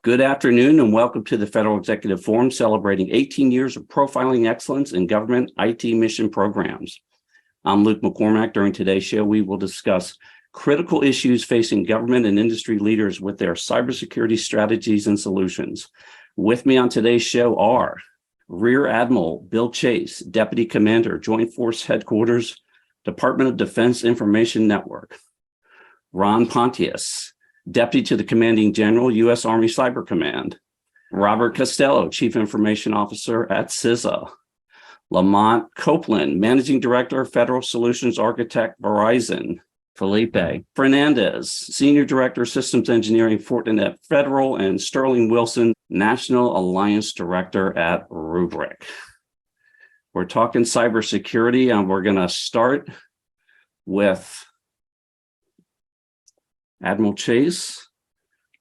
Good afternoon and welcome to the Federal Executive Forum celebrating 18 years of profiling excellence in government IT mission programs. I'm Luke McCormack. During today's show, we will discuss critical issues facing government and industry leaders with their cybersecurity strategies and solutions. With me on today's show are Rear Admiral Bill Chase, Deputy Commander, Joint Force Headquarters, Department of Defense Information Network; Ron Pontius, Deputy to the Commanding General, U.S. Army Cyber Command; Robert Costello, Chief Information Officer at CISA; Lamont Copeland, Managing Director of Federal Solutions Architect, Verizon; Felipe Fernandez, Senior Director, Systems Engineering, Fortinet Federal; and Sterling Wilson, National Alliance Director at Rubrik. We're talking cybersecurity, and we're going to start with Admiral Chase.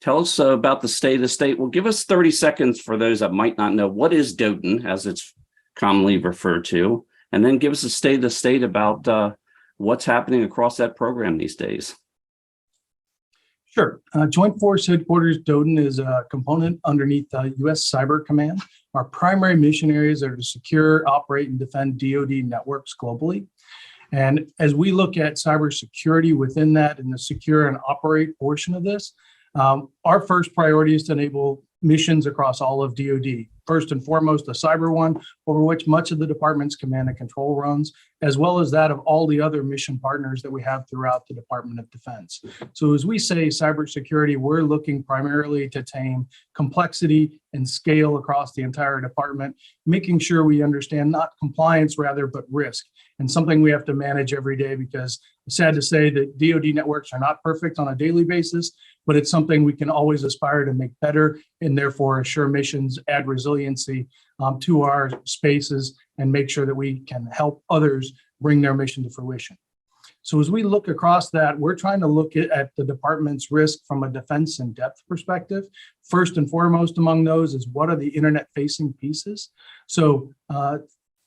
Tell us about the state of the state. Well, give us 30 seconds for those that might not know. What is DOTN, as it's commonly referred to? And then give us a state of the state about what's happening across that program these days. Sure. Joint Force Headquarters DOTN is a component underneath the U.S. Cyber Command. Our primary mission areas are to secure, operate, and defend DoD networks globally. And as we look at cybersecurity within that and the secure and operate portion of this, our first priority is to enable missions across all of DoD. First and foremost, the cyber one, over which much of the department's command and control runs, as well as that of all the other mission partners that we have throughout the Department of Defense. So as we say cybersecurity, we're looking primarily to tame complexity and scale across the entire department, making sure we understand not compliance rather, but risk, and something we have to manage every day, because it's sad to say that DoD networks are not perfect on a daily basis, but it's something we can always aspire to make better and therefore assure missions, add resiliency to our spaces, and make sure that we can help others bring their mission to fruition. So as we look across that, we're trying to look at the department's risk from a defense in depth perspective. First and foremost among those is, what are the internet facing pieces? So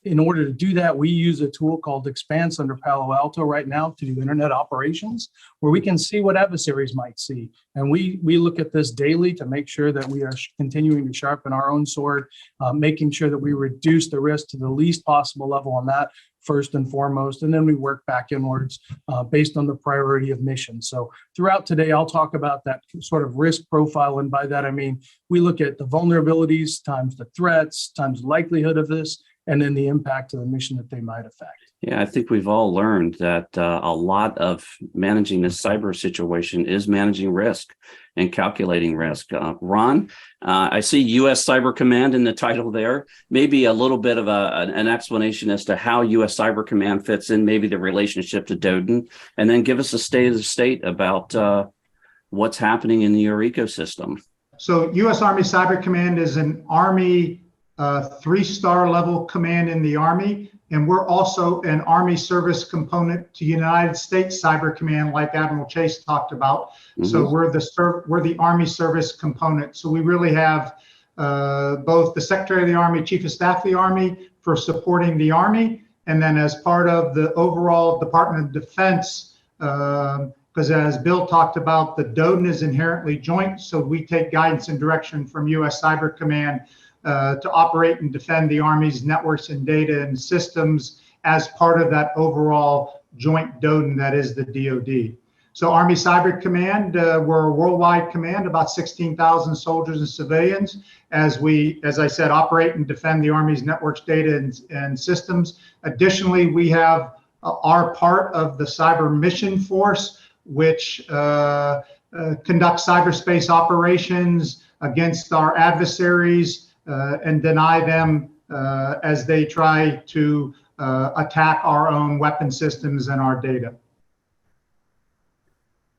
in order to do that, we use a tool called Expanse under Palo Alto right now to do internet operations, where we can see what adversaries might see. And we look at this daily to make sure that we are continuing to sharpen our own sword, making sure that we reduce the risk to the least possible level on that, first and foremost, and then we work back inwards based on the priority of mission. So throughout today, I'll talk about that sort of risk profile. And by that, I mean, we look at the vulnerabilities times the threats times likelihood of this, and then the impact to the mission that they might affect. Yeah, I think we've all learned that a lot of managing this cyber situation is managing risk and calculating risk. Ron, I see U.S. Cyber Command in the title there. Maybe a little bit of an explanation as to how U.S. Cyber Command fits in, maybe the relationship to DOTN, and then give us a state of the state about what's happening in your ecosystem. So U.S. Army Cyber Command is an Army 3-star level command in the Army, and we're also an Army service component to United States Cyber Command, like Admiral Chase talked about. Mm-hmm. So we're the Army service component. So we really have both the Secretary of the Army, Chief of Staff of the Army for supporting the Army, and then as part of the overall Department of Defense, because as Bill talked about, the DOTN is inherently joint, so we take guidance and direction from U.S. Cyber Command to operate and defend the Army's networks and data and systems as part of that overall joint DOTN that is the DoD. So Army Cyber Command, we're a worldwide command, about 16,000 soldiers and civilians, as we, as I said, operate and defend the Army's networks, data, and systems. Additionally, we have our part of the Cyber Mission Force, which conducts cyberspace operations against our adversaries, and deny them as they try to attack our own weapon systems and our data.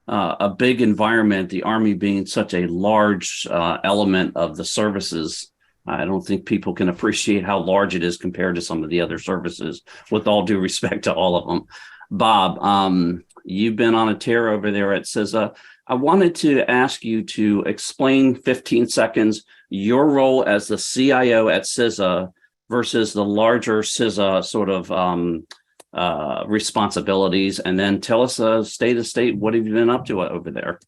A big environment, the Army being such a large element of the services. I don't think people can appreciate how large it is compared to some of the other services, with all due respect to all of them. Bob, you've been on a tear over there at CISA. I wanted to ask you to explain 15 seconds your role as the CIO at CISA versus the larger CISA sort of responsibilities, and then tell us state of state. What have you been up to over there?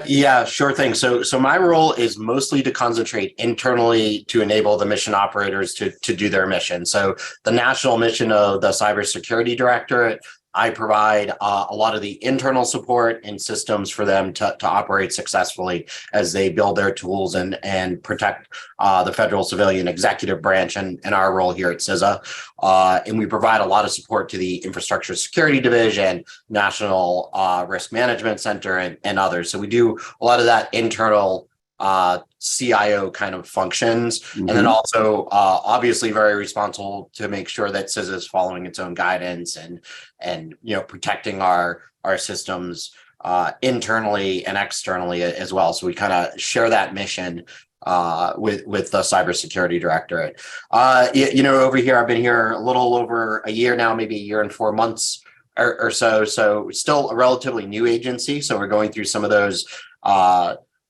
Yeah, sure thing. So my role is mostly to concentrate internally to enable the mission operators to do their mission. So the national mission of the Cybersecurity Directorate, I provide a lot of the internal support and systems for them to operate successfully as they build their tools and protect the federal civilian executive branch and our role here at CISA. And we provide a lot of support to the Infrastructure Security Division, National Risk Management Center, and others. So we do a lot of that internal CIO kind of functions, and then also obviously very responsible to make sure that CISA is following its own guidance and protecting our systems internally and externally as well. So we kind of share that mission with the Cybersecurity Directorate. Over here, I've been here a little over a year now, maybe a year and 4 months or so. So still a relatively new agency. So we're going through some of those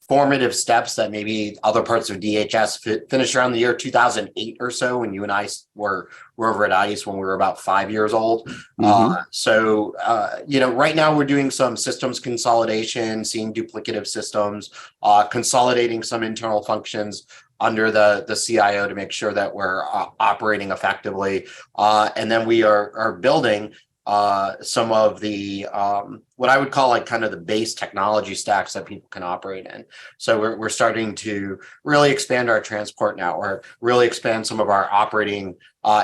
formative steps that maybe other parts of DHS finished around the year 2008 or so, when you and I were over at ICE when we were about 5 years old. So right now we're doing some systems consolidation, seeing duplicative systems, consolidating some internal functions under the CIO to make sure that we're operating effectively. And then we are building some of the what I would call like kind of the base technology stacks that people can operate in. So we're starting to really expand our transport network, really expand some of our operating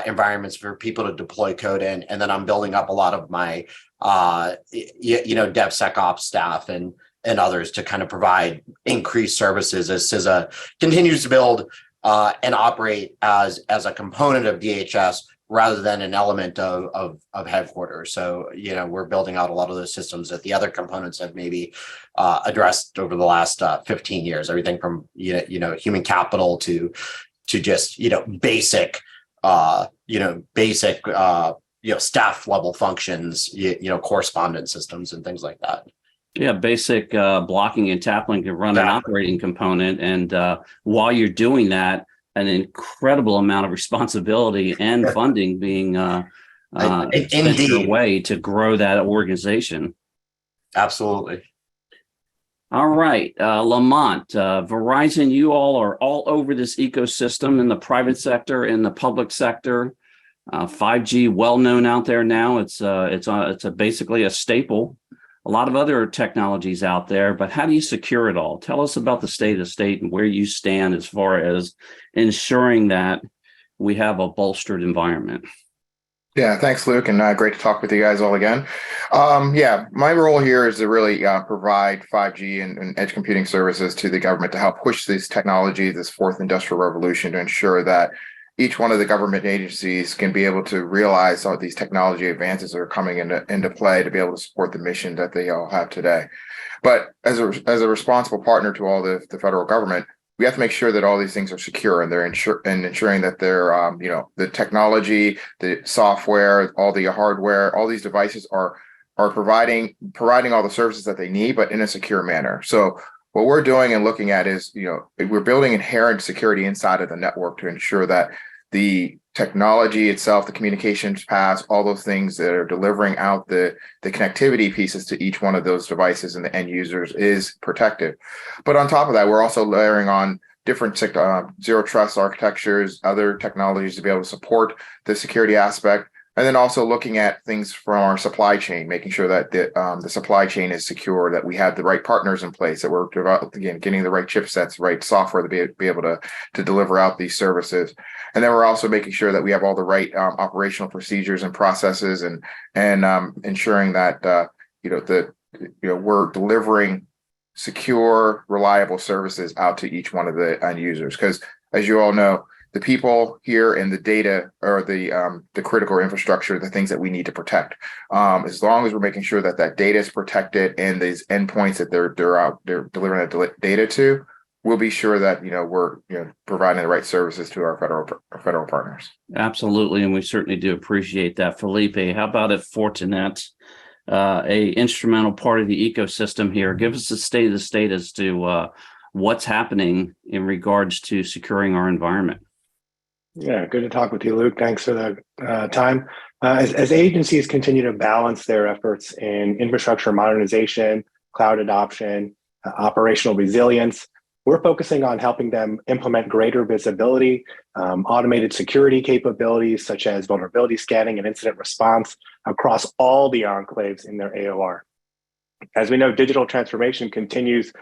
environments for people to deploy code in. And then I'm building up a lot of my DevSecOps staff and others to kind of provide increased services as CISA continues to build and operate as a component of DHS rather than an element of headquarters. So, we're building out a lot of those systems that the other components have maybe addressed over the last 15 years, everything from, human capital to just, basic staff level functions, correspondence systems and things like that. Yeah, basic blocking and tackling to run an operating component. And while you're doing that, an incredible amount of responsibility and funding being spent your way to grow that organization. Absolutely. All right, Lamont, Verizon, you all are all over this ecosystem in the private sector, in the public sector. 5G, well known out there now. It's basically a staple. A lot of other technologies out there, but how do you secure it all? Tell us about the state of state and where you stand as far as ensuring that we have a bolstered environment. Yeah, thanks, Luke, and great to talk with you guys all again. My role here is to really provide 5G and edge computing services to the government to help push these technologies, this fourth industrial revolution, to ensure that each one of the government agencies can be able to realize all these technology advances that are coming into play to be able to support the mission that they all have today. But as a responsible partner to all the federal government, we have to make sure that all these things are secure and they're ensuring that they're, the technology, the software, all the hardware, all these devices are providing all the services that they need, but in a secure manner. So what we're doing and looking at is, we're building inherent security inside of the network to ensure that the technology itself, the communications paths, all those things that are delivering out the connectivity pieces to each one of those devices and the end users is protected. But on top of that, we're also layering on different zero trust architectures, other technologies to be able to support the security aspect. And then also looking at things from our supply chain, making sure that the supply chain is secure, that we have the right partners in place, that we're getting the right chipsets, right software to be able to deliver out these services. And then we're also making sure that we have all the right operational procedures and processes, and ensuring that we're delivering secure, reliable services out to each one of the end users. Because as you all know, the people here and the data are the critical infrastructure, the things that we need to protect. As long as we're making sure that data is protected and these endpoints that they're delivering that data to, we'll be sure that we're providing the right services to our federal partners. Absolutely, and we certainly do appreciate that, Felipe. How about at Fortinet, a instrumental part of the ecosystem here? Give us the state of the state as to what's happening in regards to securing our environment. Yeah, good to talk with you, Luke. Thanks for the time. As agencies continue to balance their efforts in infrastructure modernization, cloud adoption, operational resilience, we're focusing on helping them implement greater visibility, automated security capabilities such as vulnerability scanning and incident response across all the enclaves in their AOR. As we know, digital transformation continues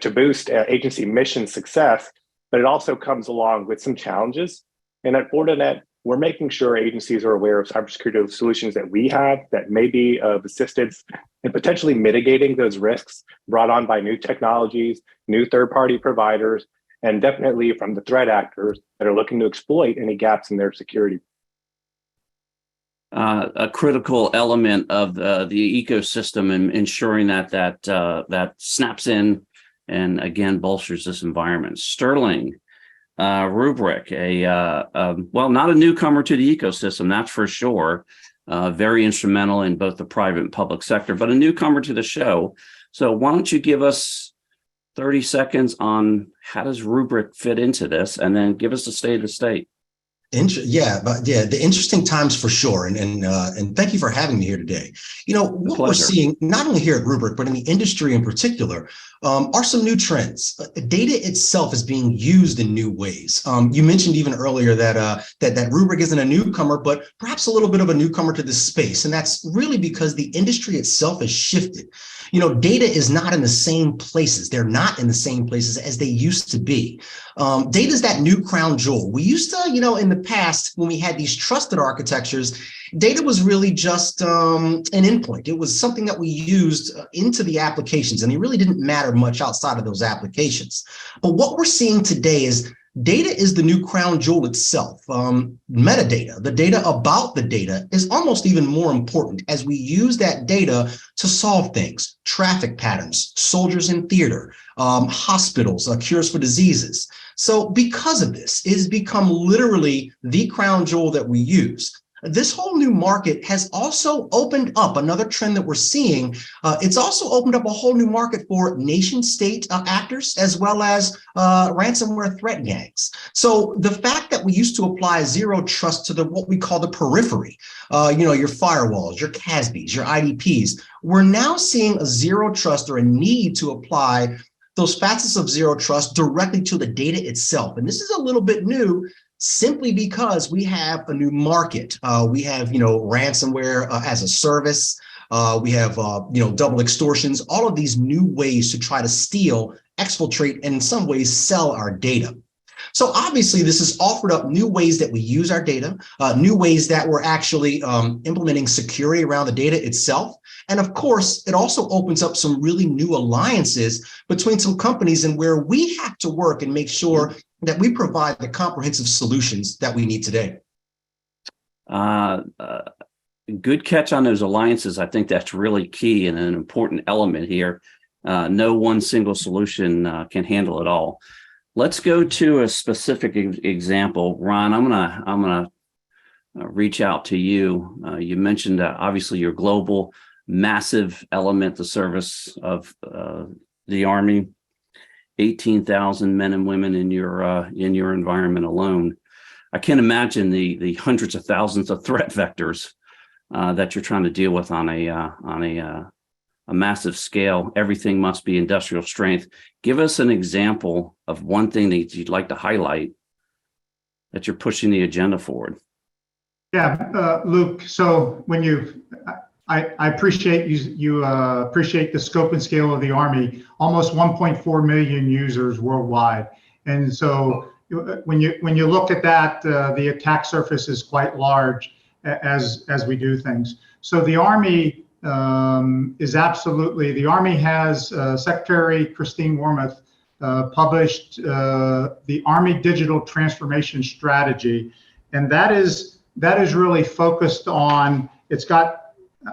to boost agency mission success, but it also comes along with some challenges. And at Fortinet, we're making sure agencies are aware of cybersecurity solutions that we have that may be of assistance in potentially mitigating those risks brought on by new technologies, new third-party providers, and definitely from the threat actors that are looking to exploit any gaps in their security. A critical element of the ecosystem and ensuring that snaps in and again bolsters this environment. Sterling, Rubrik, well, not a newcomer to the ecosystem, that's for sure. Very instrumental in both the private and public sector, but a newcomer to the show. So why don't you give us 30 seconds on how does Rubrik fit into this, and then give us the state of the state. The interesting times for sure. And thank you for having me here today. You know, what we're seeing, not only here at Rubrik, but in the industry in particular, are some new trends. Data itself is being used in new ways. You mentioned even earlier that Rubrik isn't a newcomer, but perhaps a little bit of a newcomer to this space. And that's really because the industry itself has shifted. You know, data is not in the same places. They're not in the same places as they used to be. Data is that new crown jewel. We used to, you know, in the past, when we had these trusted architectures, data was really just an endpoint. It was something that we used into the applications, and it really didn't matter much outside of those applications. But what we're seeing today is data is the new crown jewel itself. Metadata, the data about the data, is almost even more important as we use that data to solve things, traffic patterns, soldiers in theater, hospitals, cures for diseases. So because of this, it has become literally the crown jewel that we use. This whole new market has also opened up another trend that we're seeing. It's also opened up a whole new market for nation state actors, as well as ransomware threat gangs. So the fact that we used to apply zero trust to what we call the periphery, you know, your firewalls, your CASBs, your IDPs, we're now seeing a zero trust or a need to apply those facets of zero trust directly to the data itself. And this is a little bit new, simply because we have a new market. We have, you know, ransomware as a service. We have, you know, double extortions, all of these new ways to try to steal, exfiltrate, and in some ways sell our data. So obviously this has offered up new ways that we use our data, new ways that we're actually implementing security around the data itself. And of course, it also opens up some really new alliances between some companies, and where we have to work and make sure that we provide the comprehensive solutions that we need today. Good catch on those alliances. I think that's really key and an important element here. No one single solution can handle it all. Let's go to a specific example. Ron, I'm gonna reach out to you. You mentioned obviously your global, massive element, the service of the Army. 18,000 men and women in your environment alone. I can't imagine the hundreds of thousands of threat vectors that you're trying to deal with on a massive scale. Everything must be industrial strength. Give us an example of one thing that you'd like to highlight that you're pushing the agenda forward. Yeah, Luke. So when I appreciate you appreciate the scope and scale of the Army, almost 1.4 million users worldwide. And so when you look at that, the attack surface is quite large as we do things. So the Army is absolutely, the Army has Secretary Christine Wormuth published the Army Digital Transformation Strategy. And that is really focused on, it's got,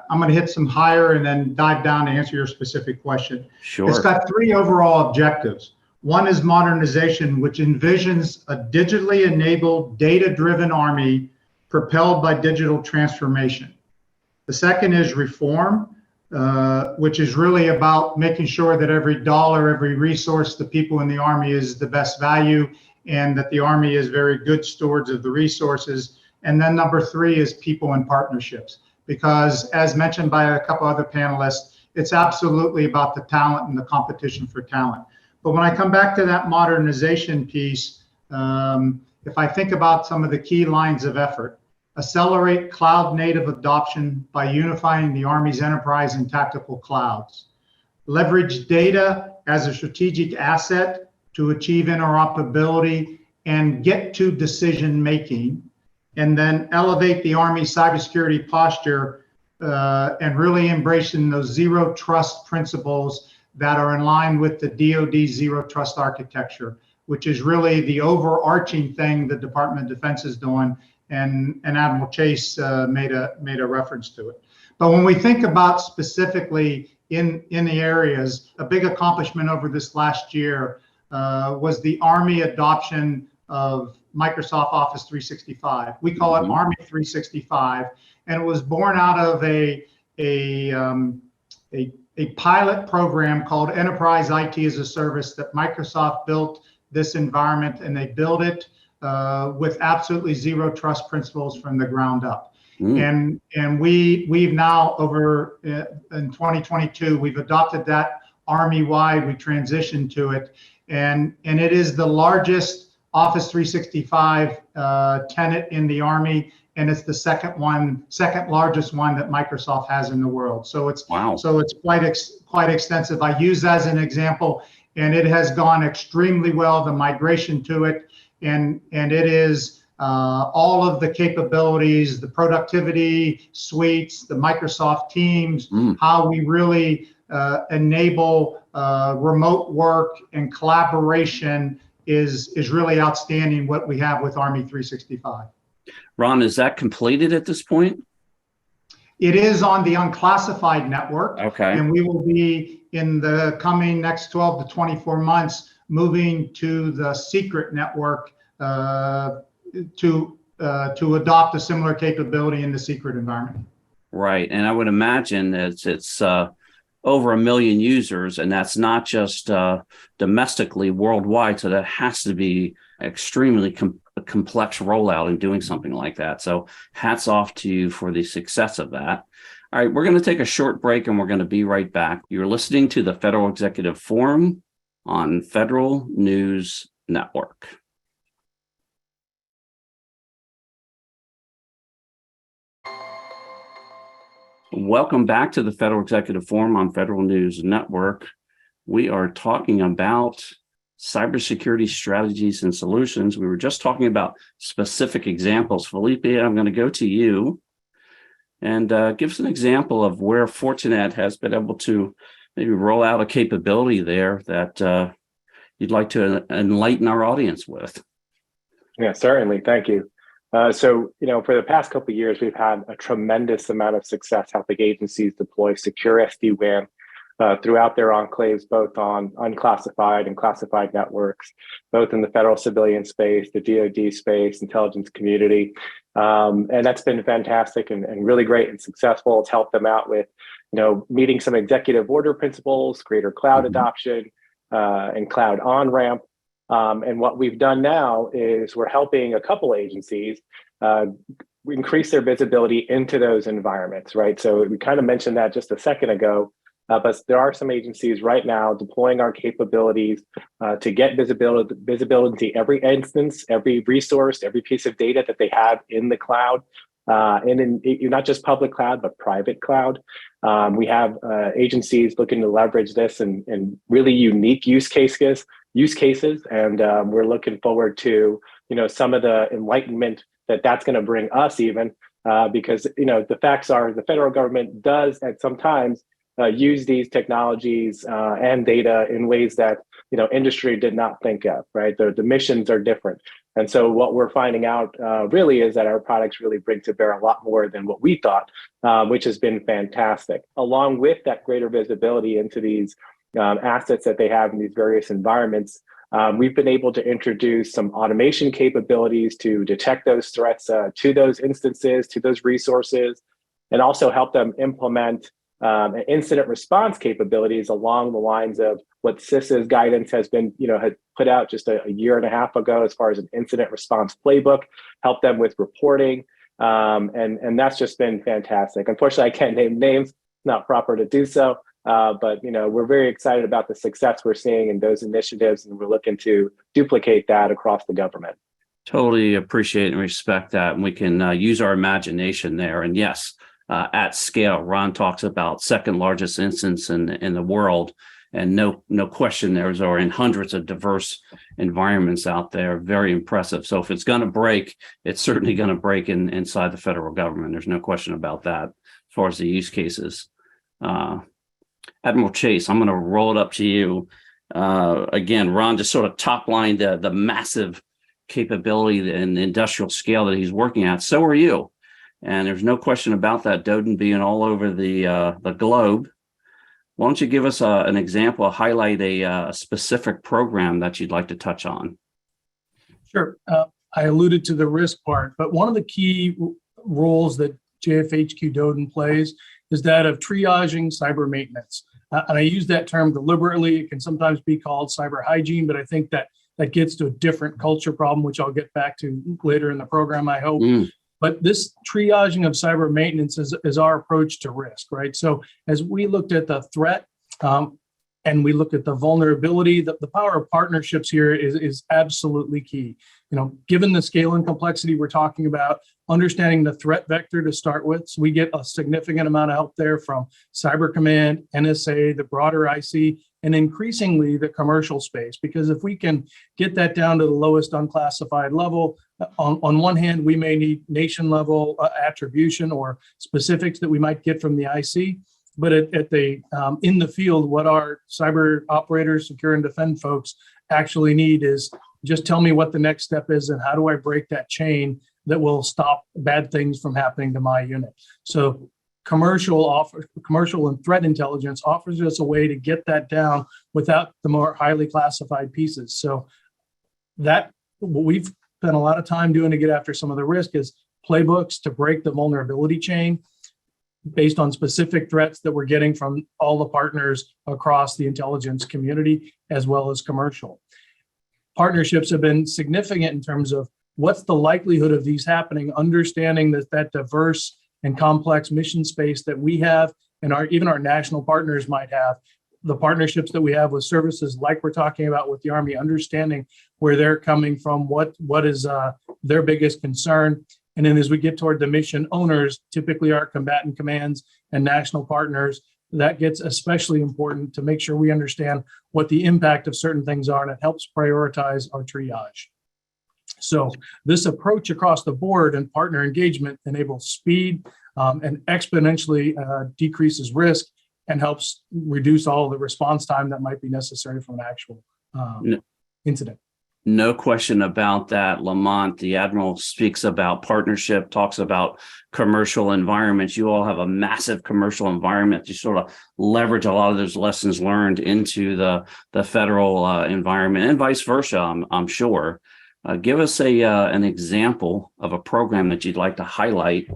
I'm going to hit some higher and then dive down to answer your specific question. Sure. It's got 3 overall objectives. One is modernization, which envisions a digitally enabled, data-driven Army propelled by digital transformation. The second is reform, which is really about making sure that every dollar, every resource, the people in the Army is the best value, and that the Army is very good stewards of the resources. And then number 3 is people and partnerships, because as mentioned by a couple other panelists, it's absolutely about the talent and the competition for talent. But when I come back to that modernization piece, if I think about some of the key lines of effort, accelerate cloud native adoption by unifying the Army's enterprise and tactical clouds, leverage data as a strategic asset to achieve interoperability and get to decision making, and then elevate the Army cybersecurity posture and really embracing those zero trust principles that are in line with the DoD zero trust architecture, which is really the overarching thing the Department of Defense is doing, and Admiral Chase made a reference to it. But when we think about specifically in the areas, a big accomplishment over this last year was the Army adoption of Microsoft Office 365. We call it Army 365, and it was born out of a pilot program called Enterprise IT as a Service that Microsoft built this environment, and they built it with absolutely zero trust principles from the ground up. And we've now over in 2022, we've adopted that Army-wide, we transitioned to it, and it is the largest Office 365 tenant in the Army, and it's the second largest one that Microsoft has in the world. So it's quite extensive. I use that as an example, and it has gone extremely well, the migration to it, and it is all of the capabilities, the productivity suites, the Microsoft Teams, how we really enable remote work and collaboration is really outstanding what we have with Army 365. Ron, is that completed at this point? It is on the unclassified network. Okay. And we will be in the coming next 12 to 24 months moving to the secret network to adopt a similar capability in the secret environment. Right. And I would imagine it's over 1 million users, and that's not just domestically, worldwide. So that has to be extremely complex rollout in doing something like that. So hats off to you for the success of that. All right, we're going to take a short break and we're going to be right back. You're listening to the Federal Executive Forum on Federal News Network. Welcome back to the Federal Executive Forum on Federal News Network. We are talking about cybersecurity strategies and solutions. We were just talking about specific examples. Felipe, I'm going to go to you and give us an example of where Fortinet has been able to maybe roll out a capability there that you'd like to enlighten our audience with. Yeah, certainly. Thank you. So, for the past couple of years, we've had a tremendous amount of success helping agencies deploy secure SD-WAN throughout their enclaves, both on unclassified and classified networks, both in the federal civilian space, the DoD space, intelligence community. And that's been fantastic and really great and successful. It's helped them out with, meeting some executive order principles, greater cloud adoption, and cloud on-ramp. And what we've done now is we're helping a couple agencies increase their visibility into those environments, right? So we kind of mentioned that just a second ago, but there are some agencies right now deploying our capabilities to get visibility into every instance, every resource, every piece of data that they have in the cloud, and in not just public cloud, but private cloud. We have agencies looking to leverage this in really unique use cases, and we're looking forward to some of the enlightenment that's going to bring us even because the facts are the federal government does at sometimes use these technologies and data in ways that industry did not think of, right? The missions are different, and so what we're finding out really is that our products really bring to bear a lot more than what we thought, which has been fantastic. Along with that greater visibility into these assets that they have in these various environments, we've been able to introduce some automation capabilities to detect those threats to those instances, to those resources, and also help them implement incident response capabilities along the lines of what CISA's guidance has been, had put out just a year and a half ago as far as an incident response playbook, help them with reporting, And that's just been fantastic. Unfortunately, I can't name names, not proper to do so. But we're very excited about the success we're seeing in those initiatives, and we're looking to duplicate that across the government. Totally appreciate and respect that. And we can use our imagination there. And yes, at scale, Ron talks about second largest instance in the world. And no question, those are in hundreds of diverse environments out there. Very impressive. So if it's going to break, it's certainly going to break inside the federal government. There's no question about that as far as the use cases. Admiral Chase, I'm going to roll it up to you. Again, Ron just sort of top-lined the massive capability and industrial scale that he's working at. So are you. And there's no question about that, DoDIN being all over the globe. Why don't you give us an example, highlight a specific program that you'd like to touch on? Sure. I alluded to the risk part, but one of the key roles that JFHQ DoDIN plays is that of triaging cyber maintenance. And I use that term deliberately. It can sometimes be called cyber hygiene, but I think that gets to a different culture problem, which I'll get back to later in the program, I hope. But this triaging of cyber maintenance is our approach to risk, right? So as we looked at the threat and we looked at the vulnerability, the power of partnerships here is absolutely key. Given the scale and complexity we're talking about, understanding the threat vector to start with. So we get a significant amount of help there from Cyber Command, NSA, the broader IC, and increasingly the commercial space. Because if we can get that down to the lowest unclassified level, on one hand, we may need nation level attribution or specifics that we might get from the IC. But in the field, what our cyber operators, secure and defend folks actually need is just tell me what the next step is and how do I break that chain that will stop bad things from happening to my unit. So commercial and threat intelligence offers us a way to get that down without the more highly classified pieces. So that what we've spent a lot of time doing to get after some of the risk is playbooks to break the vulnerability chain based on specific threats that we're getting from all the partners across the intelligence community as well as commercial. Partnerships have been significant in terms of what's the likelihood of these happening, understanding that diverse and complex mission space that we have and even our national partners might have. The partnerships that we have with services like we're talking about with the Army, understanding where they're coming from, what is their biggest concern. And then as we get toward the mission owners, typically our combatant commands and national partners, that gets especially important to make sure we understand what the impact of certain things are, and it helps prioritize our triage. So this approach across the board and partner engagement enables speed and exponentially decreases risk and helps reduce all the response time that might be necessary from an actual incident. No question about that, Lamont. The Admiral speaks about partnership, talks about commercial environments. You all have a massive commercial environment. You sort of leverage a lot of those lessons learned into the federal environment and vice versa, I'm sure. Give us an example of a program that you'd like to highlight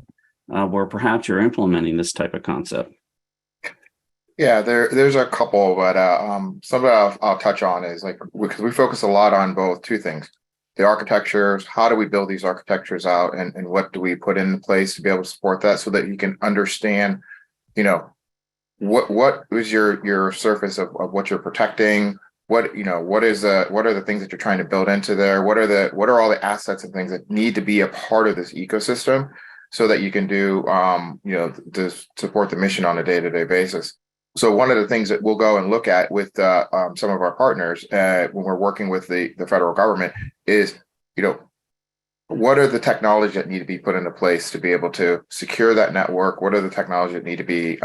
where perhaps you're implementing this type of concept. Yeah, there's a couple, but some of it I'll touch on is because we focus a lot on both two things: the architectures, how do we build these architectures out, and what do we put in place to be able to support that, so that you can understand, what is your surface of what you're protecting, what are the things that you're trying to build into there, what are all the assets and things that need to be a part of this ecosystem, so that you can do to support the mission on a day-to-day basis. So one of the things that we'll go and look at with some of our partners when we're working with the federal government is, what are the technologies that need to be put into place to be able to secure that network? What are the technologies that need to be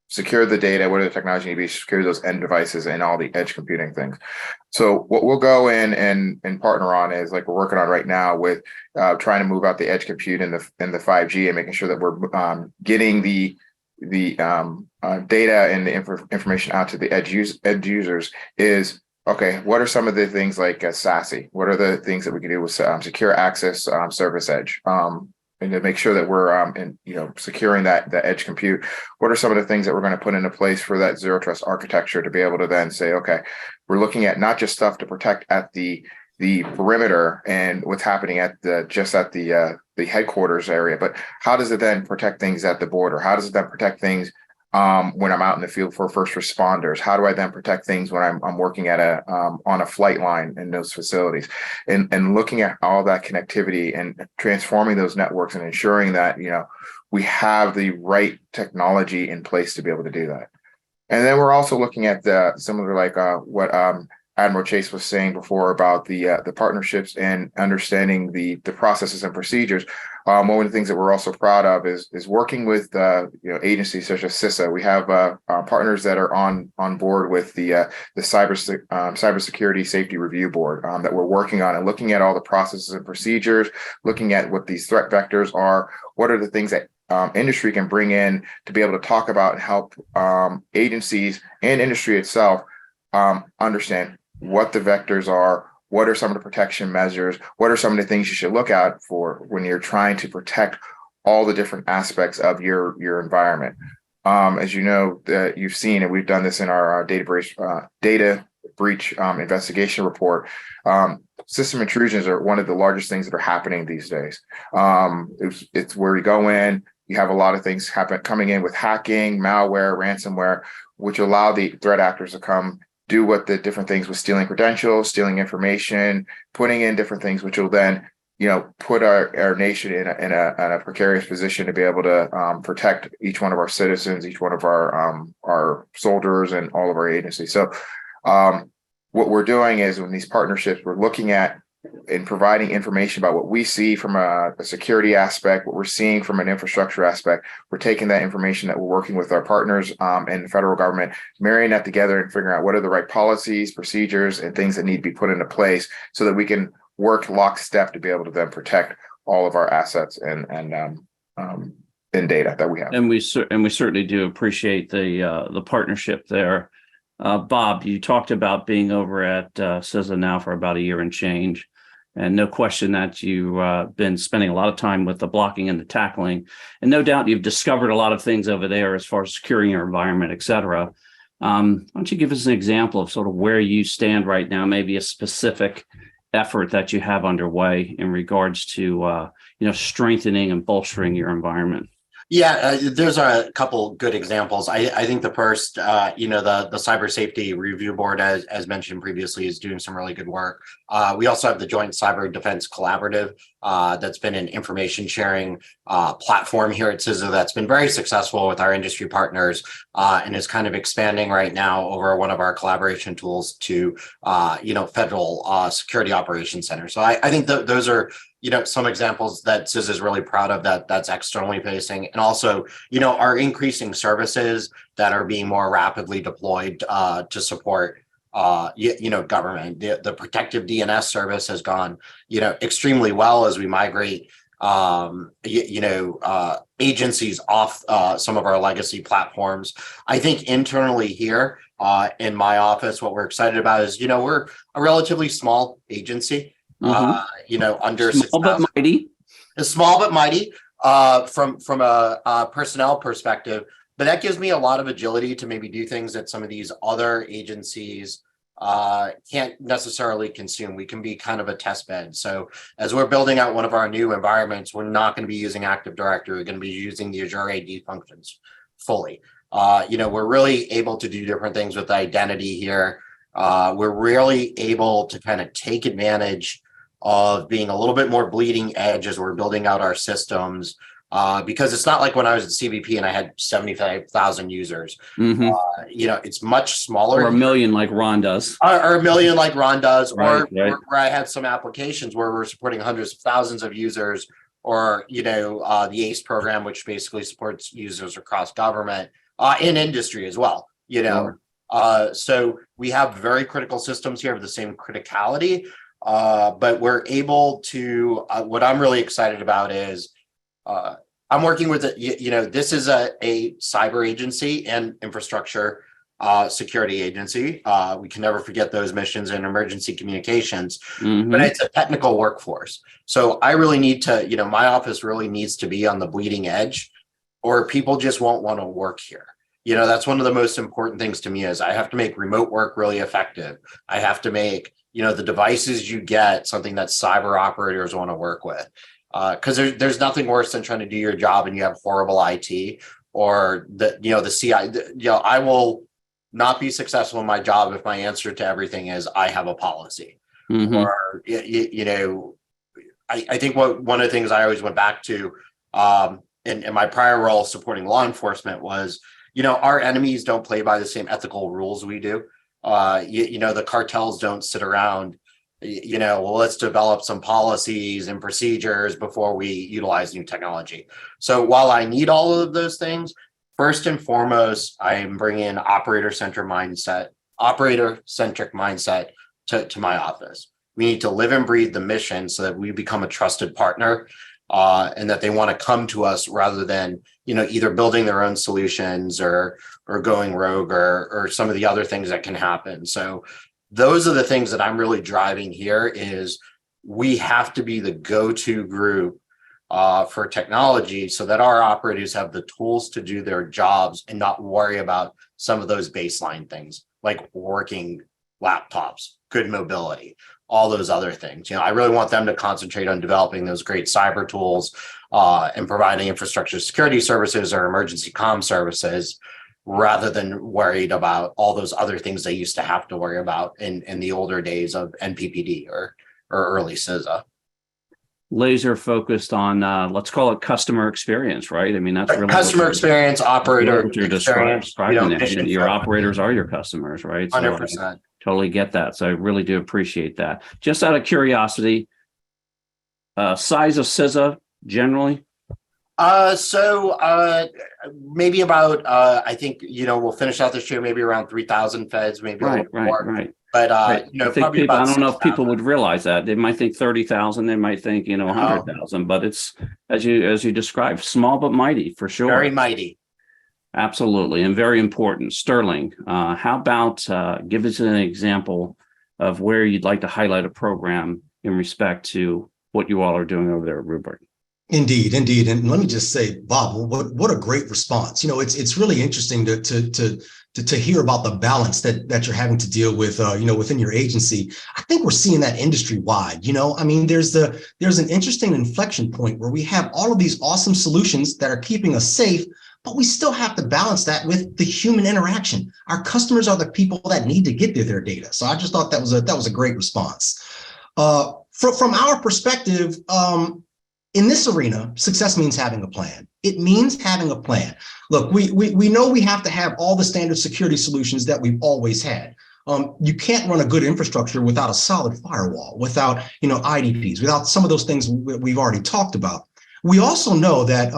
secure the data? What are the technologies that need to be secure those end devices and all the edge computing things? So what we'll go in and partner on is we're working on right now with trying to move out the edge compute and the 5G and making sure that we're getting the data and the information out to the edge users is, okay, what are some of the things like SASE? What are the things that we can do with secure access service edge? And to make sure that we're securing that edge compute. What are some of the things that we're going to put into place for that zero trust architecture to be able to then say, okay, we're looking at not just stuff to protect at the the perimeter and what's happening at the headquarters area, but how does it then protect things at the border? How does it then protect things when I'm out in the field for first responders? How do I then protect things when I'm working at on a flight line in those facilities? And looking at all that connectivity and transforming those networks and ensuring that, we have the right technology in place to be able to do that. And then we're also looking at similar like what Admiral Chase was saying before about the partnerships and understanding the processes and procedures. One of the things that we're also proud of is working with agencies such as CISA. We have partners that are on board with the Cybersecurity Safety Review Board that we're working on and looking at all the processes and procedures, looking at what these threat vectors are, what are the things that industry can bring in to be able to talk about and help agencies and industry itself understand what the vectors are, what are some of the protection measures, what are some of the things you should look out for when you're trying to protect all the different aspects of your environment. As you know, you've seen, and we've done this in our data breach investigation report. System intrusions are one of the largest things that are happening these days. It's where you go in, you have a lot of things coming in with hacking, malware, ransomware, which allow the threat actors to come do what the different things with stealing credentials, stealing information, putting in different things, which will then, put our nation in a precarious position to be able to protect each one of our citizens, each one of our soldiers, and all of our agencies. So, what we're doing is, in these partnerships, we're looking at and providing information about what we see from a security aspect, what we're seeing from an infrastructure aspect. We're taking that information that we're working with our partners and the federal government, marrying that together and figuring out what are the right policies, procedures, and things that need to be put into place so that we can work lockstep to be able to then protect all of our assets and data that we have. And we certainly do appreciate the partnership there. Bob, you talked about being over at CISA now for about a year and change, and no question that you've been spending a lot of time with the blocking and the tackling, and no doubt you've discovered a lot of things over there as far as securing your environment, et cetera. Why don't you give us an example of sort of where you stand right now, maybe a specific effort that you have underway in regards to strengthening and bolstering your environment? Yeah, there's a couple good examples. I think the first, the Cyber Safety Review Board, as mentioned previously, is doing some really good work. We also have the Joint Cyber-Defense Collaborative that's been an information sharing platform here at CISA that's been very successful with our industry partners and is kind of expanding right now over one of our collaboration tools to, Federal Security Operations Center. So I think those are some examples that CISA is really proud of that's externally facing, and also, our increasing services that are being more rapidly deployed to support, government. The protective DNS service has gone, extremely well as we migrate, agencies off some of our legacy platforms. I think internally here in my office, what we're excited about is, we're a relatively small agency. Under small but mighty. Small but mighty from a personnel perspective, but that gives me a lot of agility to maybe do things that some of these other agencies can't necessarily consume. We can be kind of a test bed. So as we're building out one of our new environments, we're not going to be using Active Directory. We're going to be using the Azure AD functions fully. We're really able to do different things with identity here. We're really able to kind of take advantage of being a little bit more bleeding edge as we're building out our systems, because it's not like when I was at CBP and I had 75,000 users. Mm-hmm. It's much smaller. Or a million like Ron does. Or a million like Ron does. Right. Where I had some applications where we're supporting hundreds of thousands of users, or, the ACE program, which basically supports users across government, in industry as well, So we have very critical systems here of the same criticality. But we're able to, what I'm really excited about is, I'm working with, this is a cyber agency and infrastructure security agency. We can never forget those missions in emergency communications, but it's a technical workforce. So I really need to, my office really needs to be on the bleeding edge, or people just won't want to work here. That's one of the most important things to me is I have to make remote work really effective. I have to make, the devices you get, something that cyber operators want to work with. Because there's nothing worse than trying to do your job and you have horrible IT, or the CI. I will not be successful in my job if my answer to everything is I have a policy. Mhm. Or I think one of the things I always went back to in my prior role supporting law enforcement was, our enemies don't play by the same ethical rules we do. The cartels don't sit around, let's develop some policies and procedures before we utilize new technology. So while I need all of those things, first and foremost, I'm bringing operator-centric mindset to my office. We need to live and breathe the mission so that we become a trusted partner, and that they want to come to us rather than, either building their own solutions or going rogue or some of the other things that can happen. So those are the things that I'm really driving here is we have to be the go-to group for technology so that our operators have the tools to do their jobs and not worry about some of those baseline things like working laptops, good mobility, all those other things. I really want them to concentrate on developing those great cyber tools and providing infrastructure security services or emergency comm services, rather than worried about all those other things they used to have to worry about in the older days of NPPD or early CISA. Laser focused on, let's call it customer experience, right? I mean, that's really customer experience, operator experience. Your operators are your customers, right? So 100%. Totally get that. So I really do appreciate that. Just out of curiosity, size of CISA generally? Maybe about I think we'll finish out this year maybe around 3,000 feds, maybe a little more. Right. But I think probably people, about I don't know if 6,000. people would realize that. They might think 30,000, they might think 100,000, but it's as you described, small but mighty for sure. Very mighty. Absolutely, and very important. Sterling, how about give us an example of where you'd like to highlight a program in respect to what you all are doing over there at Rubric? Indeed. And let me just say, Bob, what a great response. It's really interesting to hear about the balance that you're having to deal with, within your agency. I think we're seeing that industry wide. There's an interesting inflection point where we have all of these awesome solutions that are keeping us safe, but we still have to balance that with the human interaction. Our customers are the people that need to get their data. So I just thought that was a great response. From our perspective, in this arena, success means having a plan. It means having a plan. Look, we know we have to have all the standard security solutions that we've always had. You can't run a good infrastructure without a solid firewall, without IDPs, without some of those things we've already talked about. We also know that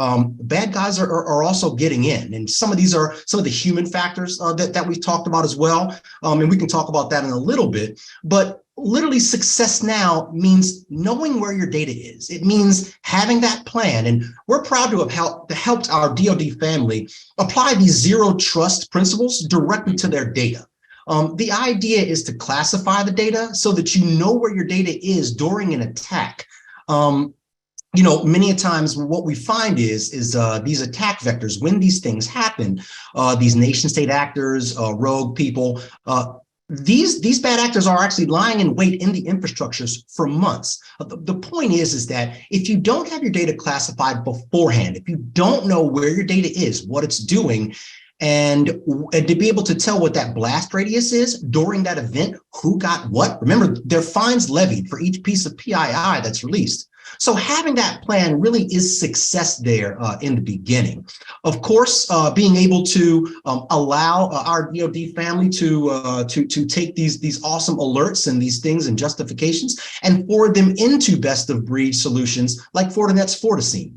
bad guys are also getting in, and some of these are some of the human factors that we've talked about as well, and we can talk about that in a little bit. But literally, success now means knowing where your data is. It means having that plan, and we're proud to have helped our DoD family apply these zero trust principles directly to their data. The idea is to classify the data so that you know where your data is during an attack. Many a times what we find is these attack vectors, when these things happen, these nation state actors, rogue people, these bad actors are actually lying in wait in the infrastructures for months. The point is that if you don't have your data classified beforehand, if you don't know where your data is, what it's doing, and to be able to tell what that blast radius is during that event, who got what, remember, there are fines levied for each piece of PII that's released. So having that plan really is success there in the beginning. Of course, being able to allow our DoD family to take these awesome alerts and these things and justifications and forward them into best of breed solutions like Fortinet's FortiScene.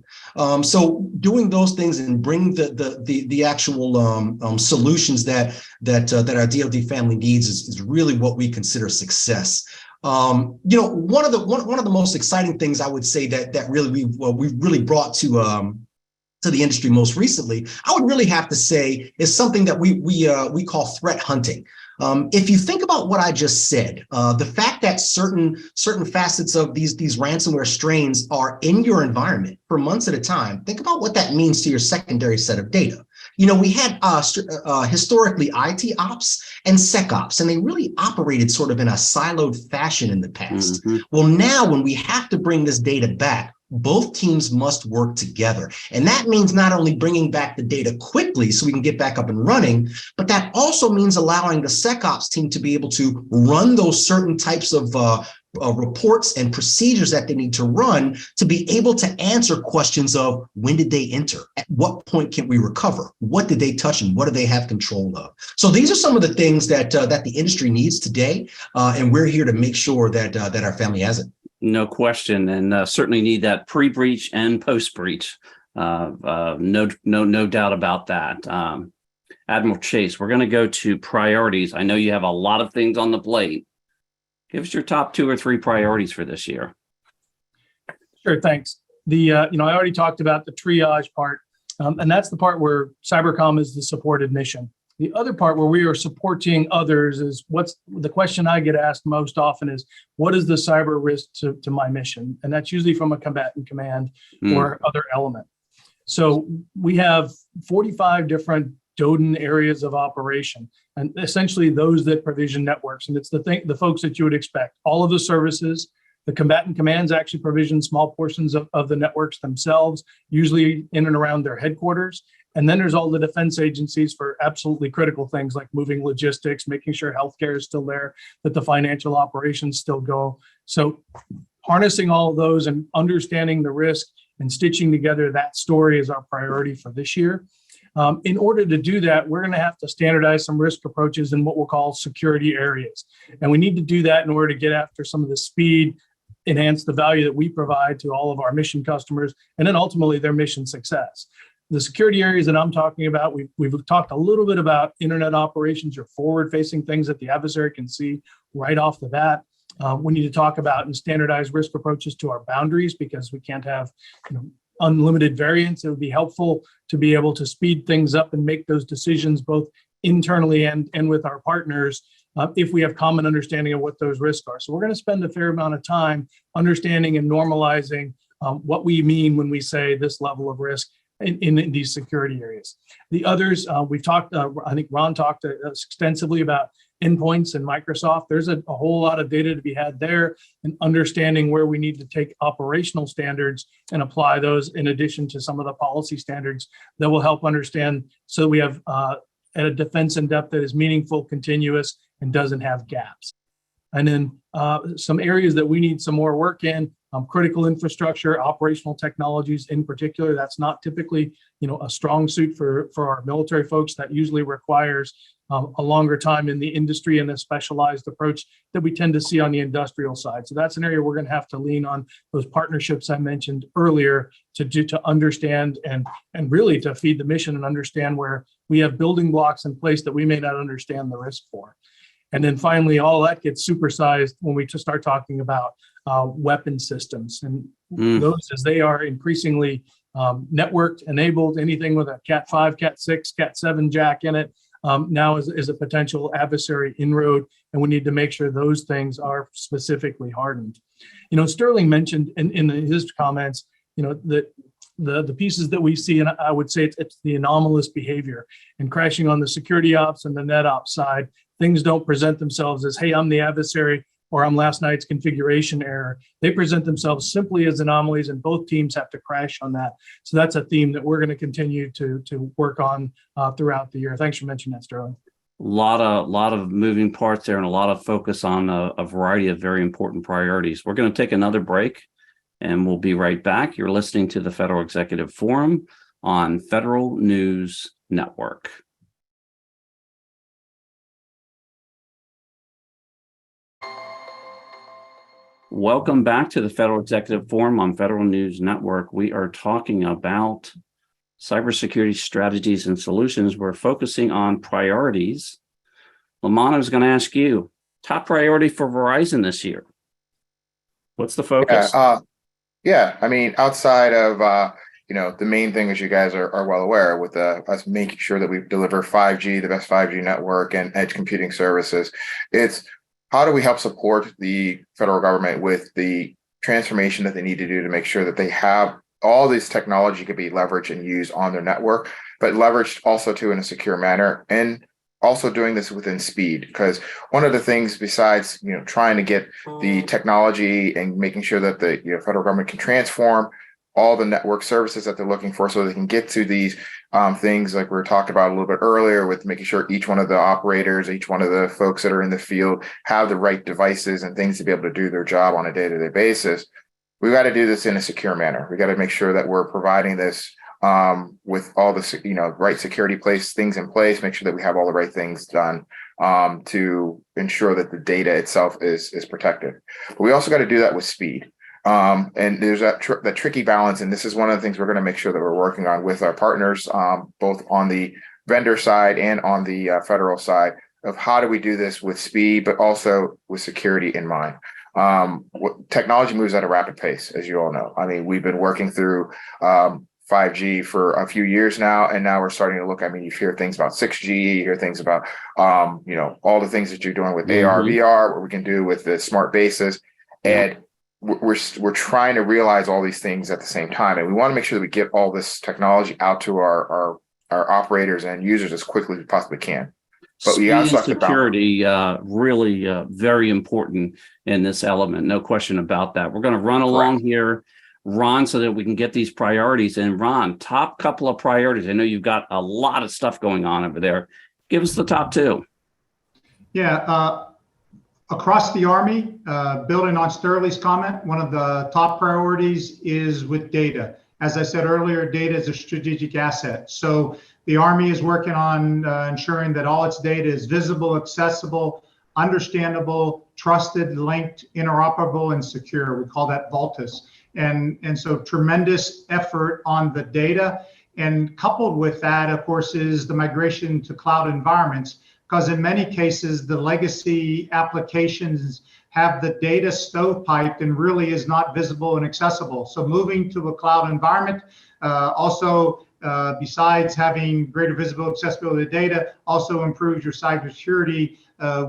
So doing those things and bring the actual solutions that our DoD family needs is really what we consider success. One of the most exciting things I would say that really we've really brought to the industry most recently, I would really have to say is something that we call threat hunting. If you think about what I just said, the fact that certain facets of these ransomware strains are in your environment for months at a time, think about what that means to your secondary set of data. We had historically IT ops and SecOps, and they really operated sort of in a siloed fashion in the past. Well, now when we have to bring this data back, both teams must work together. And that means not only bringing back the data quickly so we can get back up and running, but that also means allowing the SecOps team to be able to run those certain types of reports and procedures that they need to run to be able to answer questions of when did they enter? At what point can we recover? What did they touch and what do they have control of? So these are some of the things that that the industry needs today, and we're here to make sure that that our family has it. No question, and certainly need that pre-breach and post-breach. No doubt about that. Admiral Chase, we're going to go to priorities. I know you have a lot of things on the plate. Give us your top 2 or 3 priorities for this year. Sure, thanks. I already talked about the triage part, and that's the part where Cybercom is the supported mission. The other part where we are supporting others is what's the question I get asked most often is, what is the cyber risk to my mission? And that's usually from a combatant command or other element. So we have 45 different DoDN areas of operation, and essentially those that provision networks. And it's the folks that you would expect. All of the services, the combatant commands actually provision small portions of the networks themselves, usually in and around their headquarters. And then there's all the defense agencies for absolutely critical things like moving logistics, making sure healthcare is still there, that the financial operations still go. So harnessing all of those and understanding the risk and stitching together that story is our priority for this year. In order to do that, we're going to have to standardize some risk approaches in what we'll call security areas. And we need to do that in order to get after some of the speed, enhance the value that we provide to all of our mission customers, and then ultimately their mission success. The security areas that I'm talking about, we've talked a little bit about internet operations or forward-facing things that the adversary can see right off the bat. We need to talk about and standardize risk approaches to our boundaries because we can't have unlimited variance. It would be helpful to be able to speed things up and make those decisions both internally and with our partners if we have common understanding of what those risks are. So we're going to spend a fair amount of time understanding and normalizing what we mean when we say this level of risk in these security areas. The others, we've talked, I think Ron talked extensively about endpoints and Microsoft. There's a whole lot of data to be had there and understanding where we need to take operational standards and apply those in addition to some of the policy standards that will help understand so we have a defense in depth that is meaningful, continuous, and doesn't have gaps. And then some areas that we need some more work in, critical infrastructure, operational technologies in particular. That's not typically, a strong suit for our military folks. That usually requires a longer time in the industry and a specialized approach that we tend to see on the industrial side. So that's an area we're going to have to lean on those partnerships I mentioned earlier to understand and really to feed the mission and understand where we have building blocks in place that we may not understand the risk for. And then finally, all that gets supersized when we just start talking about weapon systems. And those, as they are increasingly networked, enabled, anything with a Cat 5, Cat 6, Cat 7 jack in it, now is a potential adversary inroad. And we need to make sure those things are specifically hardened. Sterling mentioned in his comments, that the pieces that we see, and I would say it's the anomalous behavior and crashing on the security ops and the net ops side. Things don't present themselves as, hey, I'm the adversary or I'm last night's configuration error. They present themselves simply as anomalies, and both teams have to crash on that. So that's a theme that we're going to continue to work on throughout the year. Thanks for mentioning that, Sterling. A lot of moving parts there and a lot of focus on a variety of very important priorities. We're going to take another break and we'll be right back. You're listening to the Federal Executive Forum on Federal News Network. Welcome back to the Federal Executive Forum on Federal News Network. We are talking about cybersecurity strategies and solutions. We're focusing on priorities. Lamana is going to ask you, top priority for Verizon this year. What's the focus? I mean, outside of, the main thing, as you guys are well aware, with us making sure that we deliver 5G, the best 5G network and edge computing services, it's how do we help support the federal government with the transformation that they need to do to make sure that they have all this technology could be leveraged and used on their network, but leveraged also too in a secure manner, and also doing this within speed. Because one of the things, besides trying to get the technology and making sure that the federal government can transform all the network services that they're looking for, so they can get to these things like we were talking about a little bit earlier, with making sure each one of the operators, each one of the folks that are in the field have the right devices and things to be able to do their job on a day-to-day basis. We got to do this in a secure manner. We got to make sure that we're providing this with all the right security things in place, make sure that we have all the right things done to ensure that the data itself is protected. But we also got to do that with speed. And there's that tricky balance, and this is one of the things we're going to make sure that we're working on with our partners, both on the vendor side and on the federal side, of how do we do this with speed, but also with security in mind. Technology moves at a rapid pace, as you all know. I mean, we've been working through 5G for a few years now, and now we're starting to look. I mean, you hear things about 6G, you hear things about all the things that you're doing with AR, VR, what we can do with the smart bases, and we're trying to realize all these things at the same time, and we want to make sure that we get all this technology out to our operators and users as quickly as we possibly can. But we also have security really very important in this element, no question about that. We're going to run along here, Ron, so that we can get these priorities. And Ron, top couple of priorities. I know you've got a lot of stuff going on over there. Give us the top two. Yeah, across the Army, building on Sterling's comment, one of the top priorities is with data. As I said earlier, data is a strategic asset. So the Army is working on ensuring that all its data is visible, accessible, understandable, trusted, linked, interoperable, and secure. We call that VALTIS. And so tremendous effort on the data. And coupled with that, of course, is the migration to cloud environments, because in many cases, the legacy applications have the data stovepiped and really is not visible and accessible. So moving to a cloud environment, besides having greater visibility, accessibility of data, also improves your cybersecurity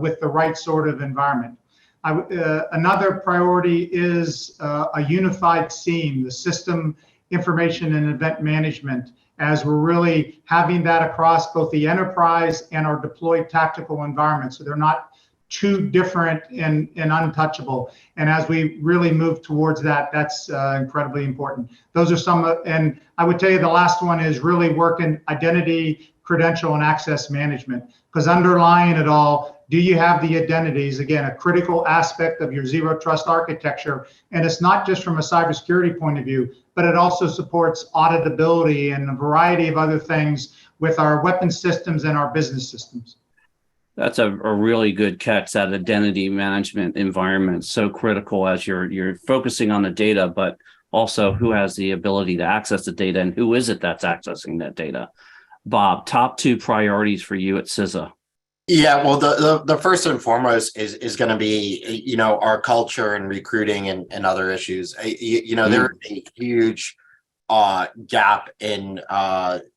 with the right sort of environment. Another priority is a unified SIEM, the system information and event management, as we're really having that across both the enterprise and our deployed tactical environment. So they're not too different and untouchable. And as we really move towards that, that's incredibly important. Those are some, and I would tell you the last one is really working identity, credential, and access management, because underlying it all, do you have the identities? Again, a critical aspect of your zero trust architecture. And it's not just from a cybersecurity point of view, but it also supports auditability and a variety of other things with our weapons systems and our business systems. That's a really good catch. That identity management environment, so critical as you're focusing on the data, but also who has the ability to access the data and who is it that's accessing that data. Bob, top two priorities for you at CISA. Yeah, well, the first and foremost is going to be, our culture and recruiting and other issues. There is a huge gap in,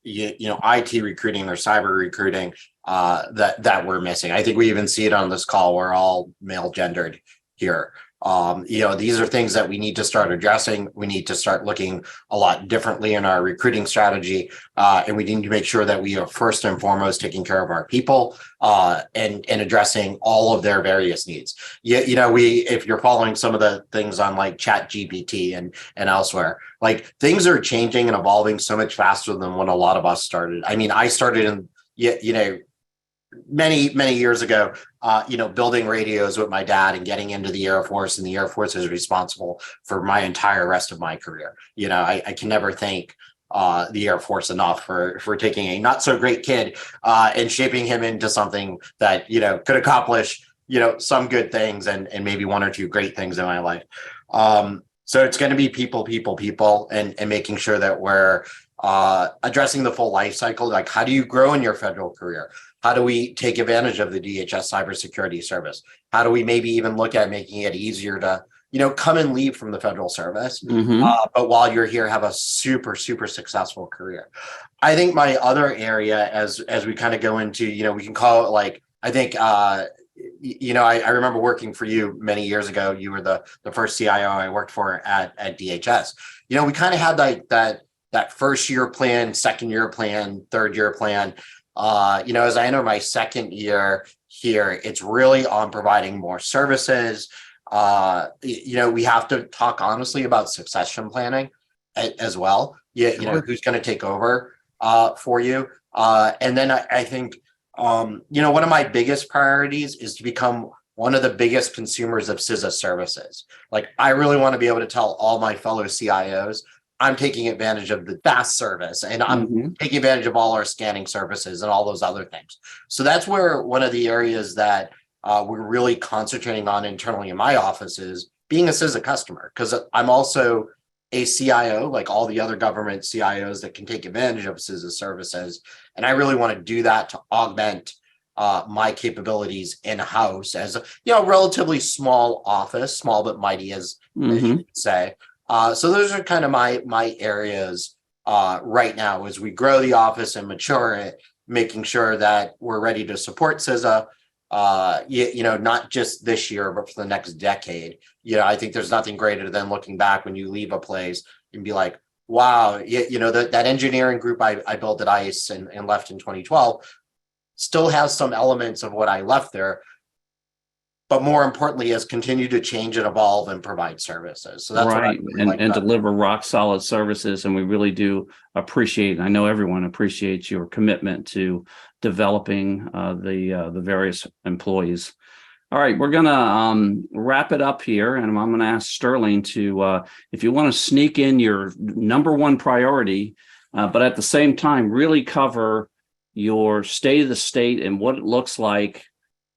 IT recruiting or cyber recruiting that we're missing. I think we even see it on this call. We're all male gendered here. These are things that we need to start addressing. We need to start looking a lot differently in our recruiting strategy. And we need to make sure that we are first and foremost taking care of our people and addressing all of their various needs. If you're following some of the things on like ChatGPT and elsewhere, like things are changing and evolving so much faster than when a lot of us started. I mean, I started in, many years ago, building radios with my dad and getting into the Air Force, and the Air Force is responsible for my entire rest of my career. I can never thank the Air Force enough for taking a not so great kid and shaping him into something that, could accomplish, some good things and maybe one or two great things in my life. So it's going to be people, and making sure that we're addressing the full life cycle. Like, how do you grow in your federal career? How do we take advantage of the DHS cybersecurity service? How do we maybe even look at making it easier to, come and leave from the federal service, but while you're here, have a super successful career? I think my other area, as we kind of go into, we can call it like, I think, I remember working for you many years ago. You were the first CIO I worked for at DHS. We kind of had like that that first year plan, second year plan, third year plan. As I enter my second year here, it's really on providing more services. We have to talk honestly about succession planning as well. Who's going to take over for you. And then I think, one of my biggest priorities is to become one of the biggest consumers of CISA services. Like, I really want to be able to tell all my fellow CIOs, I'm taking advantage of the fast service, and I'm taking advantage of all our scanning services and all those other things. So that's where one of the areas that we're really concentrating on internally in my office is being a CISA customer, because I'm also a CIO, like all the other government CIOs that can take advantage of CISA services. And I really want to do that to augment my capabilities in-house as a relatively small office, small but mighty, as you could say. So those are kind of my areas right now as we grow the office and mature it, making sure that we're ready to support CISA, not just this year, but for the next decade. I think there's nothing greater than looking back when you leave a place and be like, wow, that engineering group I built at ICE and left in 2012 still has some elements of what I left there, but more importantly, has continued to change and evolve and provide services. So that's right, what I really and deliver rock solid services. And we really do appreciate. I know everyone appreciates your commitment to developing the various employees. All right, we're gonna wrap it up here, and I'm gonna ask Sterling to, if you want to sneak in your number one priority, but at the same time really cover your state of the state and what it looks like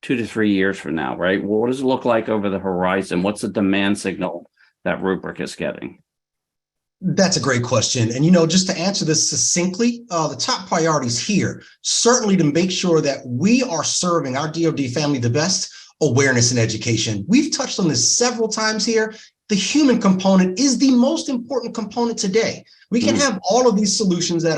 2 to 3 years from now, right? What does it look like over the horizon? What's the demand signal that Rubric is getting? That's a great question. And, just to answer this succinctly, the top priorities here, certainly to make sure that we are serving our DoD family the best. Awareness and education. We've touched on this several times here. The human component is the most important component today. We can have all of these solutions that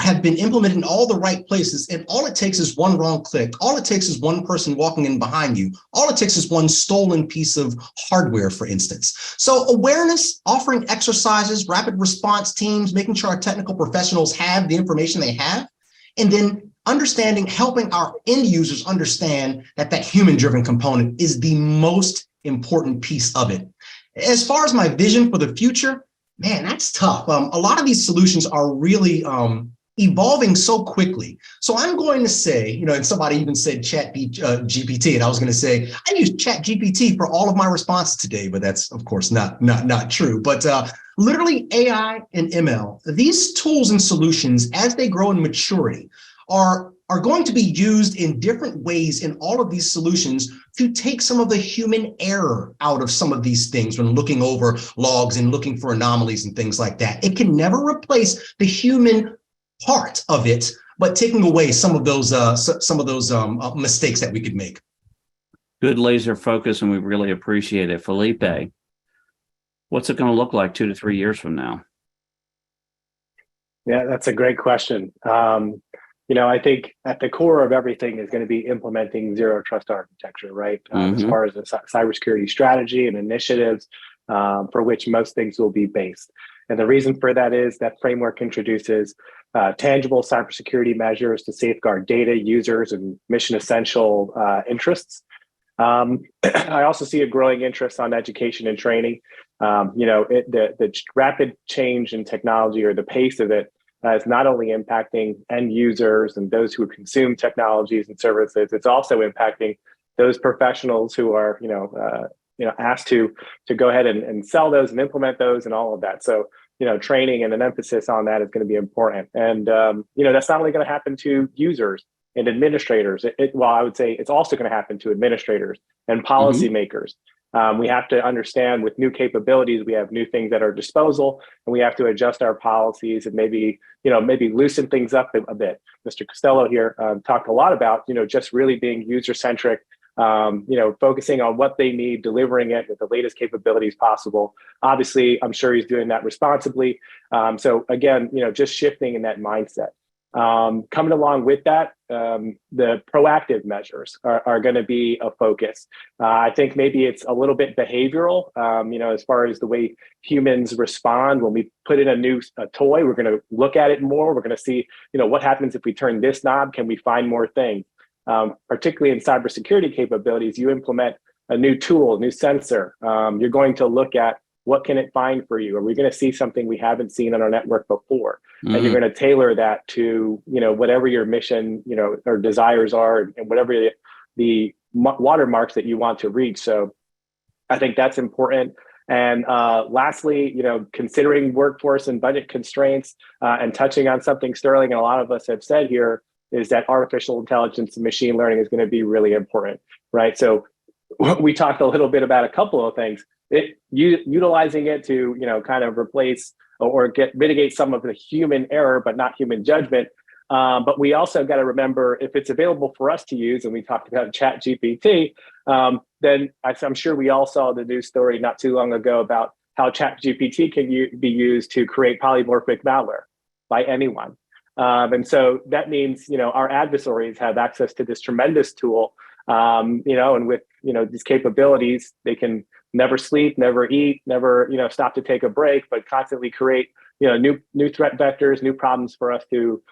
have been implemented in all the right places, and all it takes is one wrong click. All it takes is one person walking in behind you. All it takes is one stolen piece of hardware, for instance. So awareness, offering exercises, rapid response teams, making sure our technical professionals have the information they have, and then understanding, helping our end users understand that human-driven component is the most important piece of it. As far as my vision for the future, man, that's tough. A lot of these solutions are really evolving so quickly. So I'm going to say, and somebody even said Chat GPT, and I was going to say, I use Chat GPT for all of my responses today, but that's of course not true. But literally AI and ML, these tools and solutions, as they grow in maturity, are going to be used in different ways in all of these solutions to take some of the human error out of some of these things when looking over logs and looking for anomalies and things like that. It can never replace the human part of it, but taking away some of those mistakes that we could make. Good laser focus, and we really appreciate it. Felipe, what's it going to look like 2 to 3 years from now? Yeah, that's a great question. I think at the core of everything is going to be implementing zero trust architecture, right? As far as the cybersecurity strategy and initiatives for which most things will be based. And the reason for that is that framework introduces tangible cybersecurity measures to safeguard data, users, and mission essential interests. I also see a growing interest on education and training. The rapid change in technology, or the pace of it, is not only impacting end users and those who consume technologies and services, it's also impacting those professionals who are, asked to go ahead and sell those and implement those and all of that. So, training and an emphasis on that is going to be important. And, that's not only going to happen to users and administrators. I would say it's also going to happen to administrators and policymakers. We have to understand, with new capabilities, we have new things at our disposal, and we have to adjust our policies and maybe loosen things up a bit. Mr. Costello here talked a lot about, just really being user-centric, focusing on what they need, delivering it with the latest capabilities possible. Obviously, I'm sure he's doing that responsibly. So again, just shifting in that mindset. Coming along with that, the proactive measures are going to be a focus. I think maybe it's a little bit behavioral, as far as the way humans respond when we put in a toy. We're going to look at it more. We're going to see, what happens if we turn this knob? Can we find more things? Particularly in cybersecurity capabilities, you implement a new tool, a new sensor. You're going to look at what can it find for you? Are we going to see something we haven't seen on our network before? Mm-hmm. And you're going to tailor that to, whatever your mission, or desires are, and whatever the watermarks that you want to reach. So I think that's important. And lastly, considering workforce and budget constraints, and touching on something Sterling and a lot of us have said here, is that artificial intelligence and machine learning is going to be really important, right? So we talked a little bit about a couple of things. Utilizing it to, kind of replace or mitigate some of the human error, but not human judgment. But we also got to remember, if it's available for us to use, and we talked about ChatGPT, then I'm sure we all saw the news story not too long ago about how ChatGPT can be used to create polymorphic malware by anyone. And so that means, our adversaries have access to this tremendous tool, and with, these capabilities, they can never sleep, never eat, never, stop to take a break, but constantly create, new threat vectors, new problems for us to,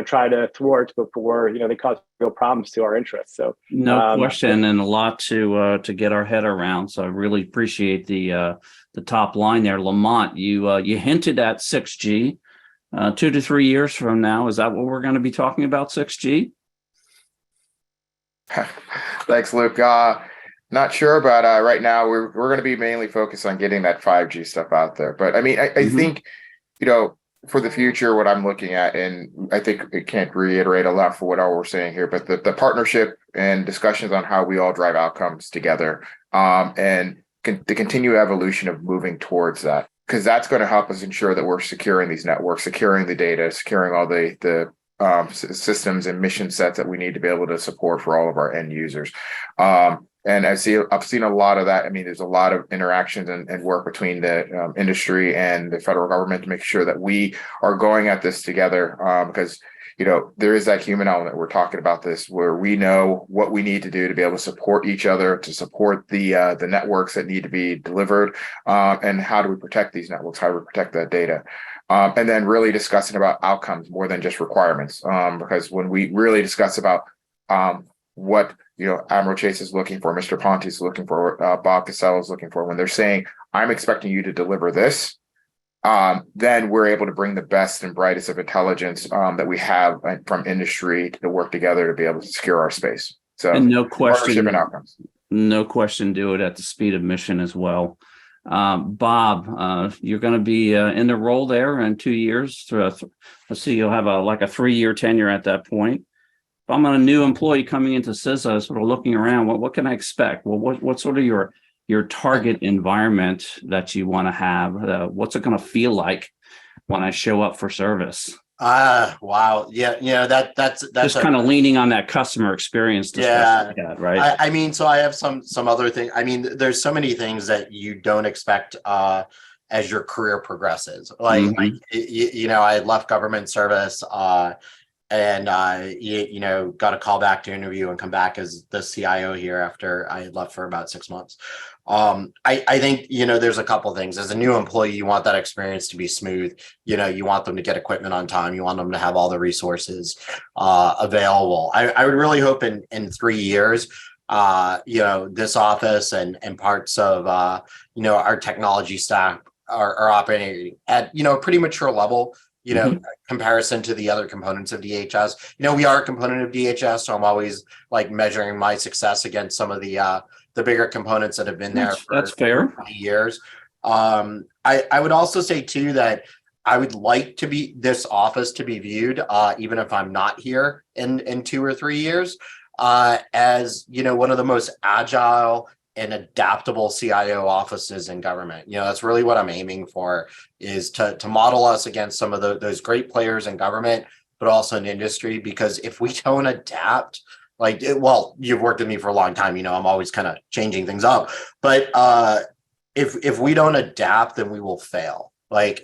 try to thwart before, they cause real problems to our interests. So no question, and a lot to get our head around. So I really appreciate the top line there. Lamont, you hinted at 6G. 2 to 3 years from now, is that what we're going to be talking about, 6G? Thanks, Luke. Not sure, but right now we're going to be mainly focused on getting that 5G stuff out there. But I mean, I think, for the future, what I'm looking at, and I think it can't reiterate enough for what all we're saying here, but the partnership and discussions on how we all drive outcomes together, and the continued evolution of moving towards that, because that's going to help us ensure that we're securing these networks, securing the data, securing all the systems and mission sets that we need to be able to support for all of our end users. And I've seen a lot of that. I mean, there's a lot of interactions and work between the industry and the federal government to make sure that we are going at this together, because there is that human element. We're talking about this where we know what we need to do to be able to support each other, to support the networks that need to be delivered, and how do we protect these networks? How do we protect that data? And then really discussing about outcomes more than just requirements, because when we really discuss about what Admiral Chase is looking for, Mr. Ponte is looking for, Bob Cassell is looking for, when they're saying, I'm expecting you to deliver this, then we're able to bring the best and brightest of intelligence that we have from industry to work together to be able to secure our space. So, and no question, and outcomes. No question, do it at the speed of mission as well. Bob, you're going to be in the role there in 2 years. Let's see, you'll have a 3-year tenure at that point. If I'm a new employee coming into CISA, sort of looking around, what can I expect? Well, what sort of your target environment that you want to have? What's it going to feel like when I show up for service? Wow. Yeah. That's just kind of leaning on that customer experience. Yeah. Right. I mean, so I have some other things. I mean, there's so many things that you don't expect, as your career progresses. I had left government service, and got a call back to interview and come back as the CIO here after I had left for about 6 months. I think, there's a couple of things. As a new employee, you want that experience to be smooth. You want them to get equipment on time. You want them to have all the resources available. I would really hope in 3 years, this office and parts of, our technology stack are operating at, a pretty mature level. Comparison to the other components of DHS. We are a component of DHS, so I'm always measuring my success against some of the bigger components that have been there that's fair. 20 years. I would also say too that I would like this office to be viewed, even if I'm not here in 2 or 3 years, as one of the most agile and adaptable CIO offices in government. That's really what I'm aiming for, is to model us against some of those great players in government, but also in industry. Because if we don't adapt, you've worked with me for a long time, I'm always kind of changing things up. But if we don't adapt, then we will fail.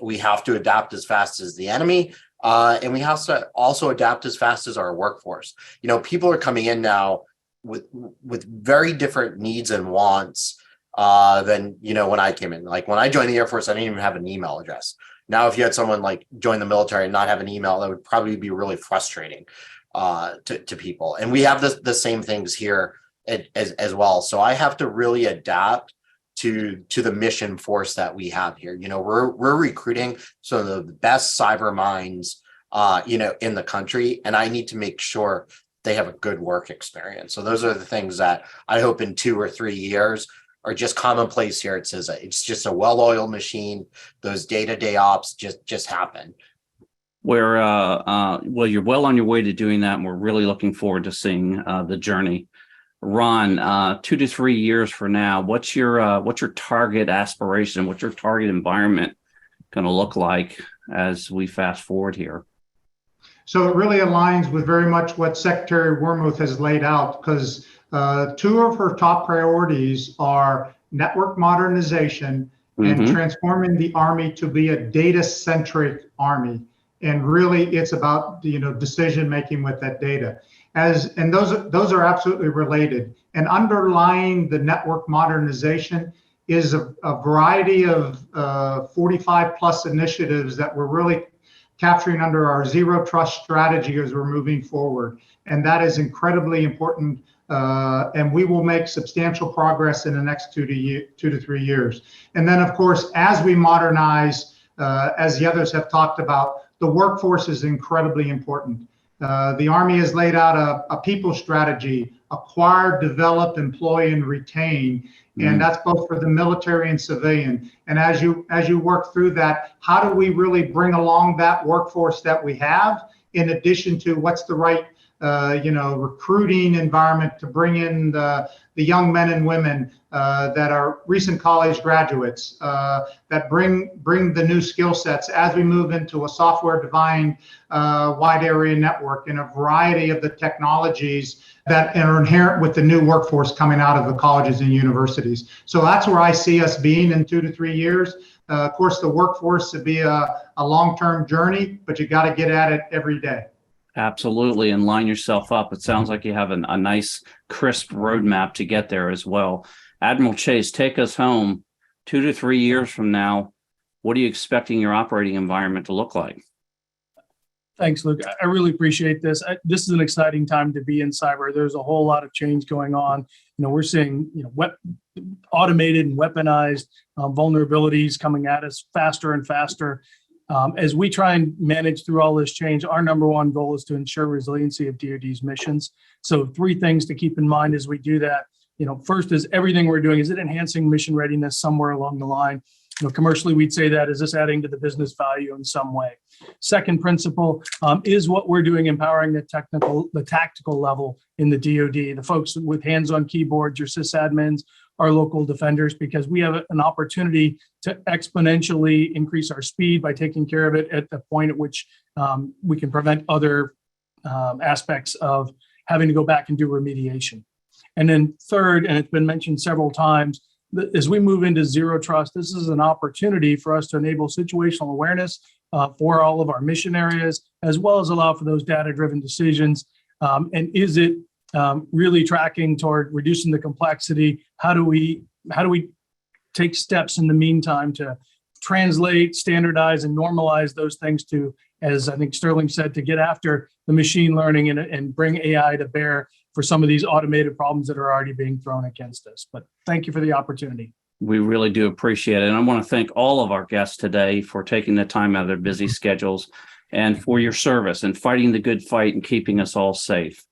We have to adapt as fast as the enemy. And we have to also adapt as fast as our workforce. You know, people are coming in now with very different needs and wants than, you know, when I came in. Like when I joined the Air Force, I didn't even have an email address. Now, if you had someone like join the military and not have an email, that would probably be really frustrating to people. And we have the same things here as well. So I have to really adapt to the mission force that we have here. You know, we're recruiting some of the best cyber minds, you know, in the country, and I need to make sure they have a good work experience. So those are the things that I hope in 2 or 3 years are just commonplace here. It says it's just a well-oiled machine. Those day-to-day ops just happen. Well, you're well on your way to doing that, and we're really looking forward to seeing the journey. Ron, 2 to 3 years from now, what's your target aspiration? What's your target environment going to look like as we fast forward here? So it really aligns with very much what Secretary Wormuth has laid out, because 2 of her top priorities are network modernization and transforming the Army to be a data-centric Army. And really, it's about, you know, decision making with that data. And those are absolutely related. And underlying the network modernization is a variety of 45 plus initiatives that we're really capturing under our zero trust strategy as we're moving forward. And that is incredibly important. And we will make substantial progress in the next 2 to 3 years. And then, of course, as we modernize, as the others have talked about, the workforce is incredibly important. The Army has laid out a people strategy: acquire, develop, employ, and retain. And that's both for the military and civilian. And as you work through that, how do we really bring along that workforce that we have, in addition to what's the right you know, recruiting environment to bring in the young men and women that are recent college graduates, that bring the new skill sets as we move into a software-defined wide area network and a variety of the technologies that are inherent with the new workforce coming out of the colleges and universities. So that's where I see us being in 2 to 3 years. Of course, the workforce to be a long-term journey, but you got to get at it every day. Absolutely, and line yourself up. It sounds like you have a nice, crisp roadmap to get there as well. Admiral Chase, take us home. 2 to 3 years from now, what are you expecting your operating environment to look like? Thanks, Luke. I really appreciate this. This is an exciting time to be in cyber. There's a whole lot of change going on. You know, we're seeing, you know, automated and weaponized vulnerabilities coming at us faster and faster. As we try and manage through all this change, our number one goal is to ensure resiliency of DoD's missions. So 3 things to keep in mind as we do that. You know, first is everything we're doing, is it enhancing mission readiness somewhere along the line? You know, commercially, we'd say that, is this adding to the business value in some way? Second principle is what we're doing empowering the tactical level in the DoD, the folks with hands on keyboards, your sysadmins, our local defenders, because we have an opportunity to exponentially increase our speed by taking care of it at the point at which we can prevent other aspects of having to go back and do remediation. And then third, and it's been mentioned several times, as we move into zero trust, this is an opportunity for us to enable situational awareness for all of our mission areas, as well as allow for those data-driven decisions. And is it really tracking toward reducing the complexity? How do we take steps in the meantime to translate, standardize, and normalize those things to, as I think Sterling said, to get after the machine learning and bring AI to bear for some of these automated problems that are already being thrown against us. But thank you for the opportunity. We really do appreciate it. And I want to thank all of our guests today for taking the time out of their busy schedules and for your service and fighting the good fight and keeping us all safe.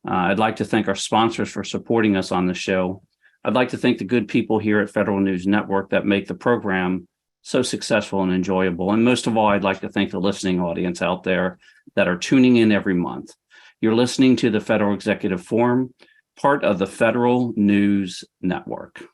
I'd like to thank our sponsors for supporting us on the show. I'd like to thank the good people here at Federal News Network that make the program so successful and enjoyable. And most of all, I'd like to thank the listening audience out there that are tuning in every month. You're listening to the Federal Executive Forum, part of the Federal News Network.